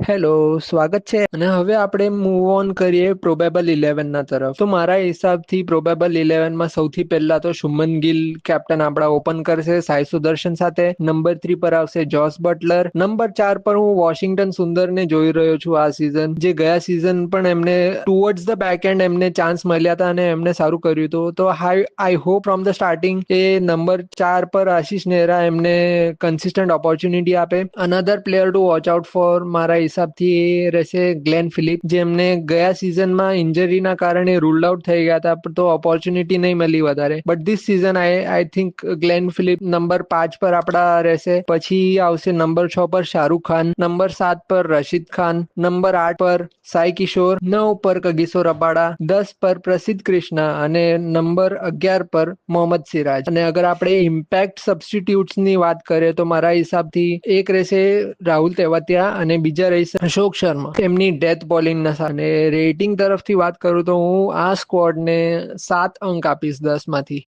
Hello, સ્વાગત છે. અને હવે આપણે મૂવ ઓન કરીએ પ્રોબેબલ 11 ના તરફ. તો મારા હિસાબથી પ્રોબેબલ 11 માં સૌથી પહેલા તો શુભમન ગિલ કેપ્ટન આપણા ઓપન કરશે સાઈ સુદર્શન સાથે. નંબર 3 પર આવશે જોસ બટલર. નંબર 4 પર હું વોશિંગ્ટન સુંદરને જોઈ રહ્યો છું આ સીઝન, જે ગયા સીઝન પણ એમને ટુવર્ડ્સ ધ બેક એન્ડ એમને ચાન્સ મળ્યા હતા અને એમને સારું કર્યું હતું. તો I hope from the starting A number 4 પર આશીષ નેહરા એમને કન્સિસ્ટન્ટ ઓપોર્ચ્યુનિટી આપે. Another player two watch out for મારા હિસાબથી એ રહેશે ગ્લેન ફિલિપ, જેમને ગયા સિઝનમાં ઇન્જરીના કારણે રૂલ્ડ આઉટ થઈ ગયા હતા, તો ઓપોર્ચ્યુનિટી નહીં મળી વધારે. But this season I think Glenn Philip number 5 પર આપણા રહેશે. પછી આવશે નંબર 6 પર શાહરૂખ ખાન, નંબર 7 પર રશીદ ખાન, નંબર 8 પર સાઈ કિશોર, 9 પર કગિસો રબાડા, 10 પર પ્રસિદ્ધ કૃષ્ણા અને નંબર 11 પર મોહમ્મદ સિરાજ. અને અગર આપણે ઇમ્પેક્ટ સબસ્ટિટ્યુટ્સની વાત કરીએ તો મારા હિસાબથી એક રહેશે રાહુલ તેવાતિયા અને બીજા રહેશે અશોક શર્મા. એમની ડેથ બોલિંગના સાથે રેટિંગ તરફથી વાત કરું તો હું આ સ્ક્વોડને 7 અંક આપીશ 10 માંથી.